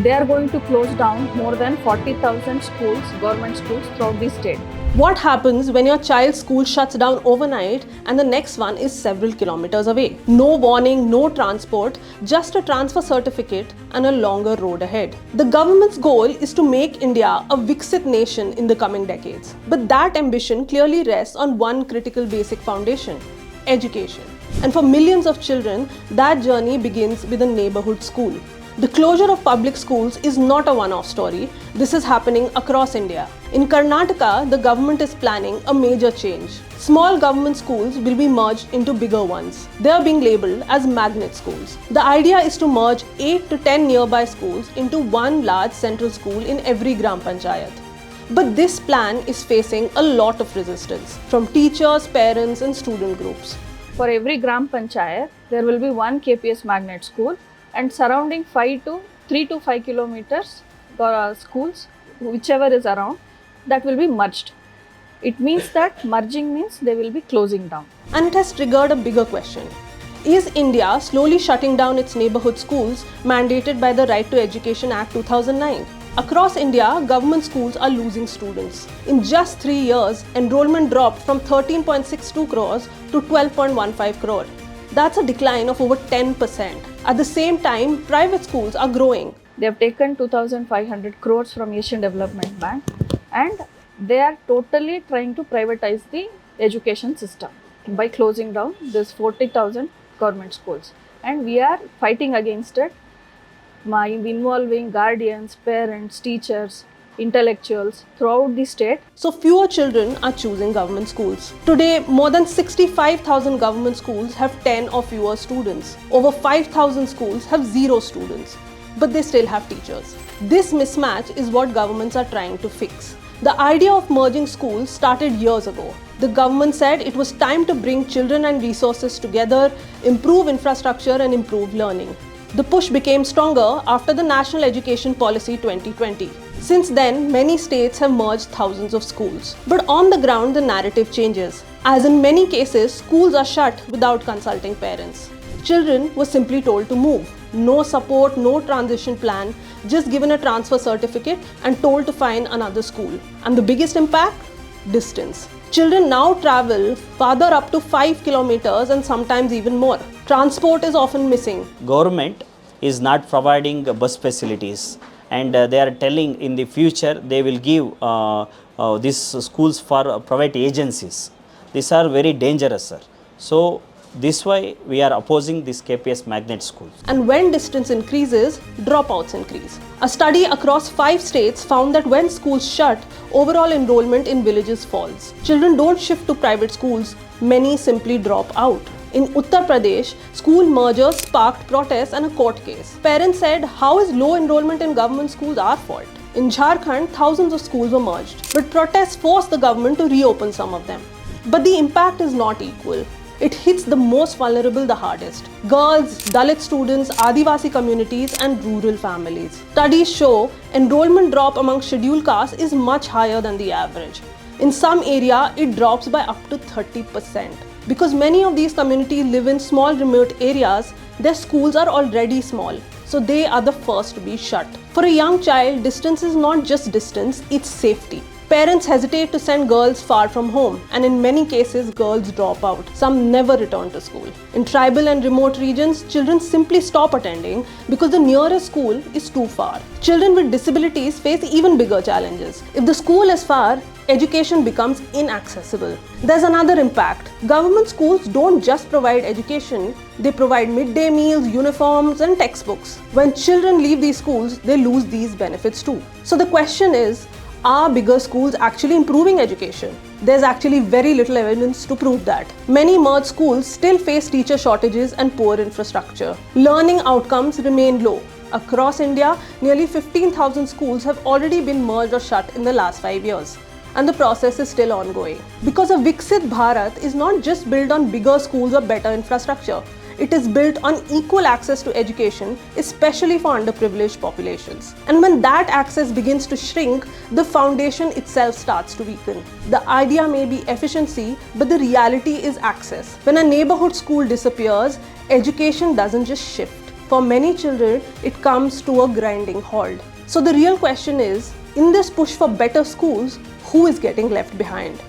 They are going to close down more than 40,000 schools, government schools throughout the state. What happens when your child's school shuts down overnight and the next one is several kilometers away? No warning, no transport, just a transfer certificate and a longer road ahead. The government's goal is to make India a Viksit nation in the coming decades. But that ambition clearly rests on one critical basic foundation: education. And for millions of children, that journey begins with a neighborhood school. The closure of public schools is not a one-off story. This is happening across India. In Karnataka, the government is planning a major change. Small government schools will be merged into bigger ones. They are being labeled as magnet schools. The idea is to merge 8 to 10 nearby schools into one large central school in every Gram Panchayat. But this plan is facing a lot of resistance from teachers, parents, and student groups. For every Gram Panchayat, there will be one KPS magnet school, and surrounding 3 to 5 kilometers schools, whichever is around, that will be merged. It means that merging means they will be closing down. And it has triggered a bigger question. Is India slowly shutting down its neighborhood schools mandated by the Right to Education Act 2009? Across India, government schools are losing students. In just 3 years, enrollment dropped from 13.62 crores to 12.15 crore. That's a decline of over 10%. At the same time, private schools are growing. They have taken 2,500 crores from Asian Development Bank, and they are totally trying to privatize the education system by closing down this 40,000 government schools. And we are fighting against it by involving guardians, parents, teachers, intellectuals throughout the state. So fewer children are choosing government schools. Today, more than 65,000 government schools have 10 or fewer students. Over 5,000 schools have 0 students, but they still have teachers. This mismatch is what governments are trying to fix. The idea of merging schools started years ago. The government said it was time to bring children and resources together, improve infrastructure and improve learning. The push became stronger after the National Education Policy 2020. Since then, many states have merged thousands of schools. But on the ground, the narrative changes. As in many cases, schools are shut without consulting parents. Children were simply told to move. No support, no transition plan, just given a transfer certificate and told to find another school. And the biggest impact? Distance. Children now travel farther up to 5 kilometers and sometimes even more. Transport is often missing. Government is not providing bus facilities, and they are telling in the future they will give these schools for private agencies. These are very dangerous, sir. So this way we are opposing this KPS magnet schools. And when distance increases, dropouts increase. A study across 5 states found that when schools shut, overall enrollment in villages falls. Children don't shift to private schools, many simply drop out. In Uttar Pradesh, school mergers sparked protests and a court case. Parents said, how is low enrollment in government schools our fault? In Jharkhand, thousands of schools were merged, but protests forced the government to reopen some of them. But the impact is not equal. It hits the most vulnerable the hardest: girls, Dalit students, Adivasi communities and rural families. Studies show enrollment drop among scheduled castes is much higher than the average. In some area, it drops by up to 30%. Because many of these communities live in small remote areas, their schools are already small, so they are the first to be shut. For a young child, distance is not just distance, it's safety. Parents hesitate to send girls far from home, and in many cases, girls drop out. Some never return to school. In tribal and remote regions, children simply stop attending because the nearest school is too far. Children with disabilities face even bigger challenges. If the school is far, education becomes inaccessible. There's another impact. Government schools don't just provide education, they provide midday meals, uniforms, and textbooks. When children leave these schools, they lose these benefits too. So the question is, are bigger schools actually improving education? There's actually very little evidence to prove that. Many merged schools still face teacher shortages and poor infrastructure. Learning outcomes remain low. Across India, nearly 15,000 schools have already been merged or shut in the last 5 years. And the process is still ongoing. Because a Viksit Bharat is not just built on bigger schools or better infrastructure. It is built on equal access to education, especially for underprivileged populations. And when that access begins to shrink, the foundation itself starts to weaken. The idea may be efficiency, but the reality is access. When a neighborhood school disappears, education doesn't just shift, For many children, it comes to a grinding halt. So the real question is, in this push for better schools, who is getting left behind?